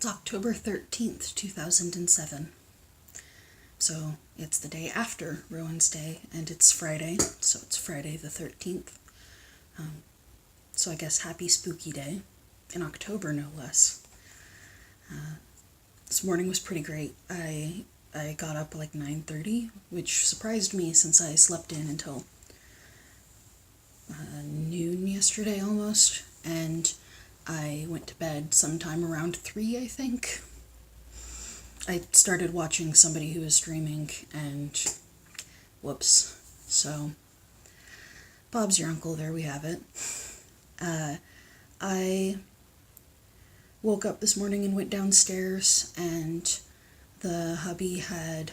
It's October 13th, 2007. So it's the day after Rowan's Day, and it's Friday, so it's Friday the 13th. So I guess happy spooky day, in October no less. This morning was pretty great. I got up like 9:30, which surprised me since I slept in until noon yesterday almost, and I went to bed sometime around 3, I think. I started watching somebody who was streaming, and whoops. So, Bob's your uncle, there we have it. I woke up this morning and went downstairs, and the hubby had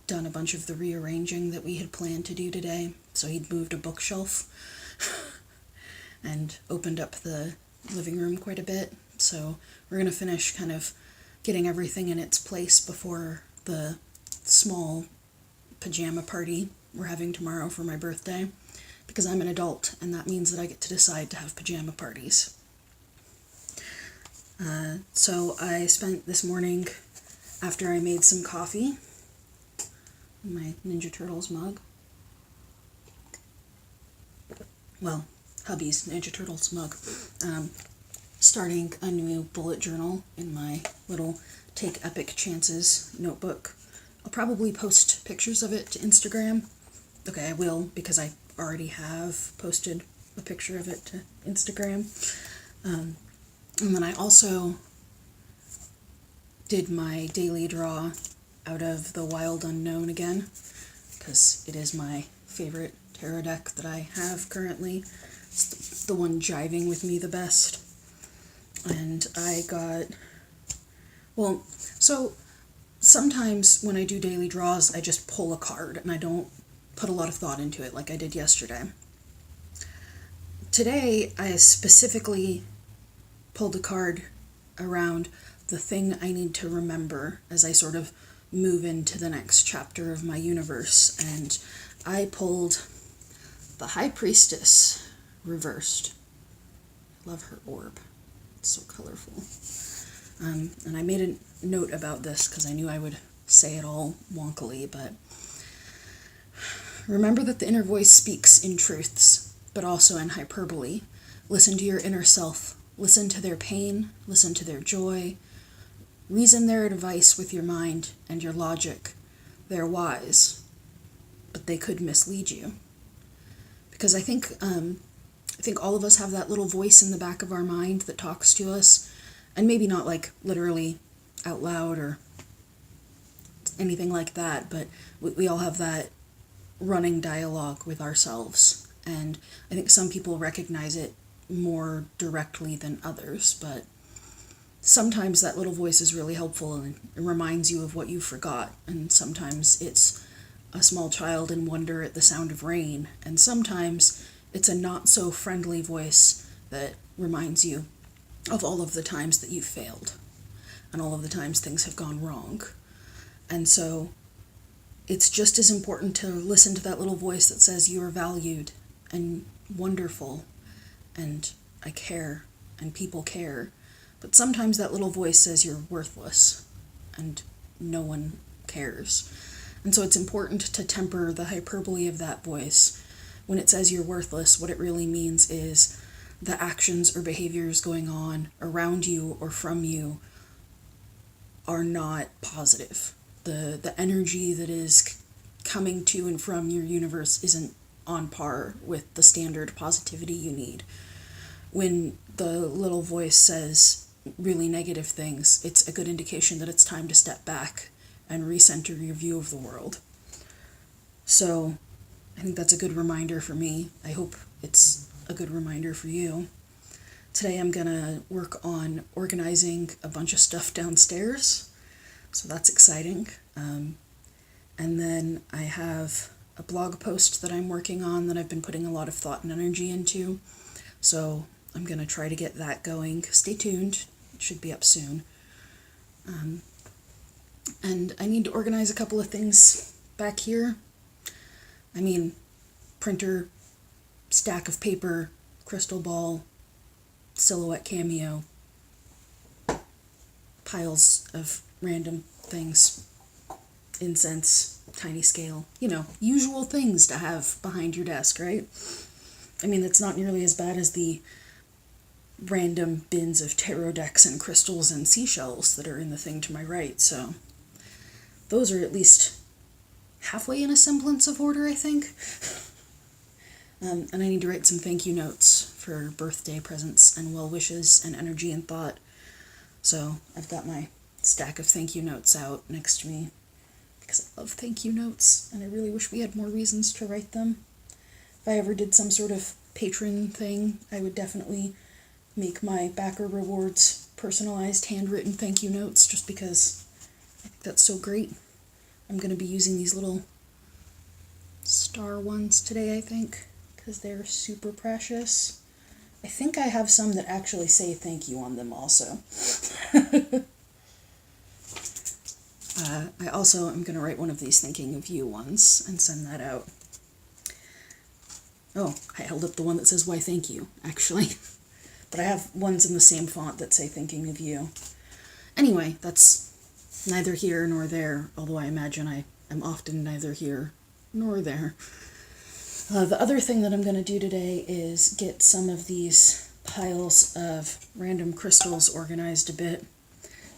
done a bunch of the rearranging that we had planned to do today. So he'd moved a bookshelf and opened up the living room quite a bit. So we're going to finish kind of getting everything in its place before the small pajama party we're having tomorrow for my birthday, because I'm an adult and that means that I get to decide to have pajama parties. So I spent this morning, after I made some coffee in my Ninja Turtles mug, well, hubby's Ninja Turtles mug, starting a new bullet journal in my little Take Epic Chances notebook. I'll probably post pictures of it to Instagram. Okay, I will, because I already have posted a picture of it to Instagram. And then I also did my daily draw out of the Wild Unknown again, because it is my favorite tarot deck that I have currently. It's the one jiving with me the best. And I got, well, so sometimes when I do daily draws, I just pull a card and I don't put a lot of thought into it like I did yesterday. Today, I specifically pulled a card around the thing I need to remember as I sort of move into the next chapter of my universe, and I pulled the High Priestess reversed. I love her orb. It's so colorful. And I made a note about this because I knew I would say it all wonkily, but remember that the inner voice speaks in truths, but also in hyperbole. Listen to your inner self. Listen to their pain. Listen to their joy. Reason their advice with your mind and your logic. They're wise, but they could mislead you. Because I think all of us have that little voice in the back of our mind that talks to us, and maybe not like literally out loud or anything like that, but we all have that running dialogue with ourselves, and I think some people recognize it more directly than others, but sometimes that little voice is really helpful and it reminds you of what you forgot, and sometimes it's a small child in wonder at the sound of rain, and sometimes it's a not-so-friendly voice that reminds you of all of the times that you've failed and all of the times things have gone wrong. And so it's just as important to listen to that little voice that says you are valued and wonderful and I care and people care. But sometimes that little voice says you're worthless and no one cares. And so it's important to temper the hyperbole of that voice. When it says you're worthless, what it really means is the actions or behaviors going on around you or from you are not positive. The energy that is coming to and from your universe isn't on par with the standard positivity you need. When the little voice says really negative things, it's a good indication that it's time to step back and recenter your view of the world. So I think that's a good reminder for me. I hope it's a good reminder for you. Today I'm gonna work on organizing a bunch of stuff downstairs, so that's exciting. And then I have a blog post that I'm working on that I've been putting a lot of thought and energy into, so I'm gonna try to get that going. Stay tuned, it should be up soon. And I need to organize a couple of things back here. I mean, printer, stack of paper, crystal ball, silhouette cameo, piles of random things. Incense, tiny scale, usual things to have behind your desk, right? I mean, it's not nearly as bad as the random bins of tarot decks and crystals and seashells that are in the thing to my right, so those are at least halfway in a semblance of order, I think. And I need to write some thank you notes for birthday presents and well wishes and energy and thought. So I've got my stack of thank you notes out next to me because I love thank you notes and I really wish we had more reasons to write them. If I ever did some sort of patron thing, I would definitely make my backer rewards personalized handwritten thank you notes just because I think that's so great. I'm going to be using these little star ones today, I think, because they're super precious. I think I have some that actually say thank you on them also. I also am going to write one of these thinking of you ones and send that out. Oh, I held up the one that says why thank you, actually. But I have ones in the same font that say thinking of you. Anyway, that's neither here nor there, although I imagine I am often neither here nor there. The other thing that I'm going to do today is get some of these piles of random crystals organized a bit,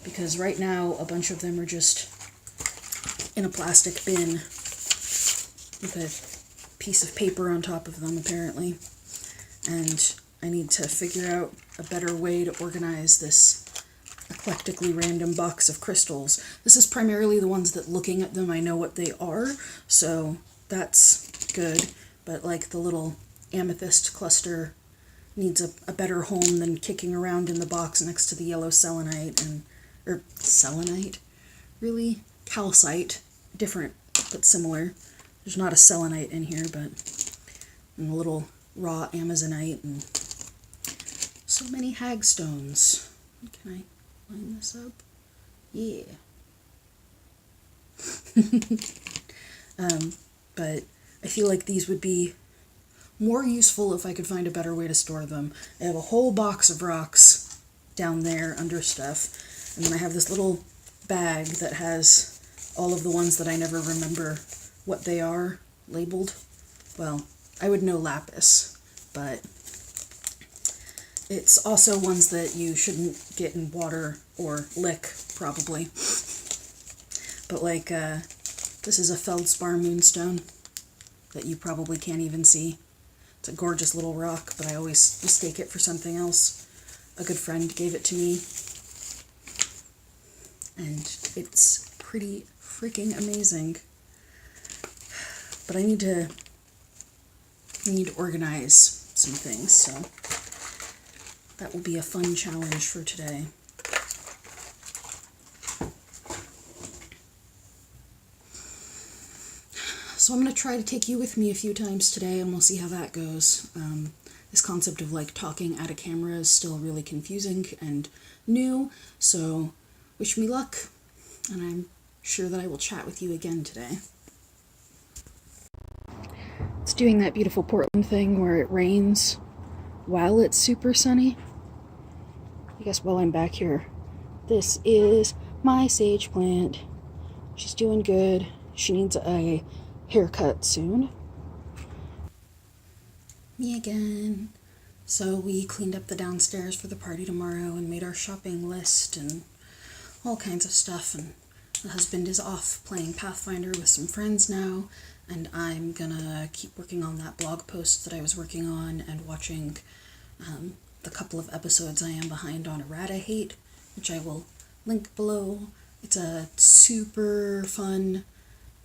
because right now a bunch of them are just in a plastic bin with a piece of paper on top of them, apparently. And I need to figure out a better way to organize this eclectically random box of crystals. This is primarily the ones that, looking at them, I know what they are, so that's good. But like the little amethyst cluster needs a better home than kicking around in the box next to the yellow selenite or selenite? Really? Calcite. Different, but similar. There's not a selenite in here, but and a little raw amazonite and so many hagstones. Can I line this up? Yeah. But I feel like these would be more useful if I could find a better way to store them. I have a whole box of rocks down there under stuff, and then I have this little bag that has all of the ones that I never remember what they are labeled. Well, I would know lapis, but it's also ones that you shouldn't get in water or lick, probably. But like, this is a feldspar moonstone that you probably can't even see. It's a gorgeous little rock, but I always mistake it for something else. A good friend gave it to me, and it's pretty freaking amazing. But I need to organize some things, so that will be a fun challenge for today. So I'm going to try to take you with me a few times today, and we'll see how that goes. This concept of like talking at a camera is still really confusing and new, so wish me luck, and I'm sure that I will chat with you again today. It's doing that beautiful Portland thing where it rains while it's super sunny. I guess while I'm back here, this is my sage plant. She's doing good. She needs a haircut soon. Me again. So we cleaned up the downstairs for the party tomorrow and made our shopping list and all kinds of stuff, and the husband is off playing Pathfinder with some friends now, and I'm gonna keep working on that blog post that I was working on and watching the couple of episodes I am behind on Errata Hate, which I will link below. It's a super fun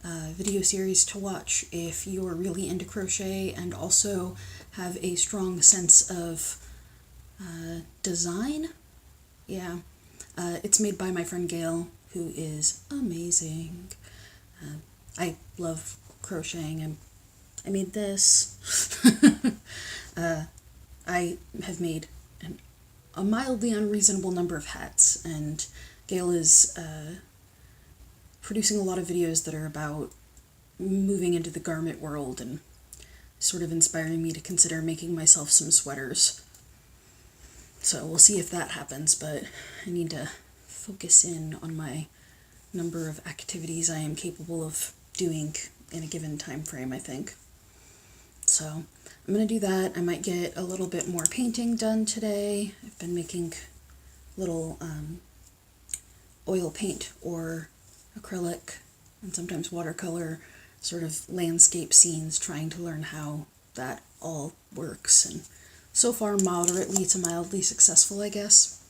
video series to watch if you're really into crochet and also have a strong sense of design. Yeah. It's made by my friend Gail, who is amazing. I love crocheting, and I made this. I have made a mildly unreasonable number of hats, and Gail is producing a lot of videos that are about moving into the garment world and sort of inspiring me to consider making myself some sweaters. So we'll see if that happens, but I need to focus in on my number of activities I am capable of doing in a given time frame, I think. So I'm going to do that. I might get a little bit more painting done today. I've been making little oil paint or acrylic and sometimes watercolor sort of landscape scenes, trying to learn how that all works, and so far moderately to mildly successful, I guess.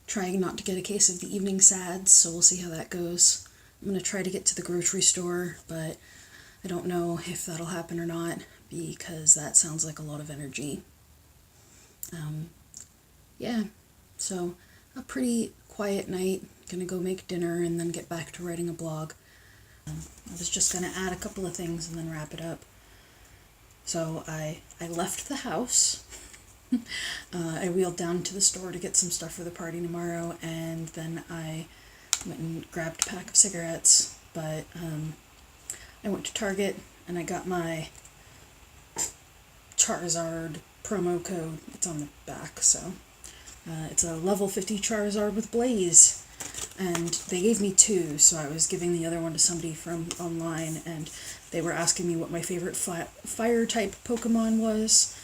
Trying not to get a case of the evening sads, so we'll see how that goes. I'm going to try to get to the grocery store, but I don't know if that'll happen or not, because that sounds like a lot of energy. Yeah, so a pretty quiet night. Gonna go make dinner and then get back to writing a blog. I was just gonna add a couple of things and then wrap it up. So I left the house. I wheeled down to the store to get some stuff for the party tomorrow, and then I went and grabbed a pack of cigarettes, but I went to Target and I got my Charizard promo code. It's on the back, so it's a level 50 Charizard with Blaze, and they gave me 2, so I was giving the other one to somebody from online, and they were asking me what my favorite fire type Pokemon was.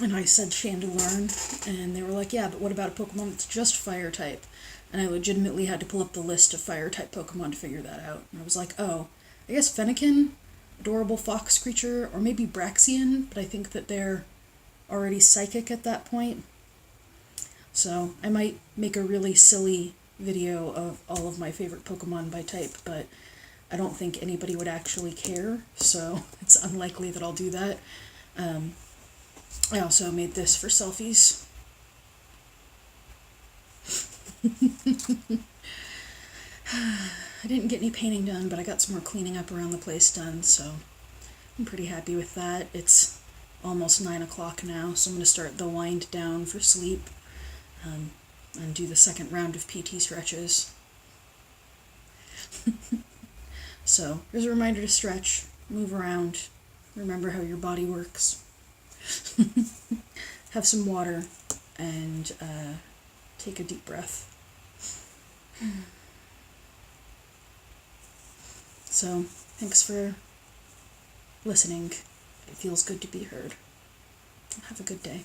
And I said Chandelure, and they were like, yeah, but what about a Pokemon that's just fire type? And I legitimately had to pull up the list of fire type Pokemon to figure that out. And I was like, oh, I guess Fennekin, adorable fox creature, or maybe Braxian, but I think that they're already psychic at that point. So I might make a really silly video of all of my favorite Pokemon by type, but I don't think anybody would actually care, so it's unlikely that I'll do that. I also made this for selfies. I didn't get any painting done, but I got some more cleaning up around the place done, so I'm pretty happy with that. It's almost 9 o'clock now, so I'm going to start the wind down for sleep, and do the second round of PT stretches. So, here's a reminder to stretch, move around, remember how your body works. Have some water, and take a deep breath. So, thanks for listening. It feels good to be heard. Have a good day.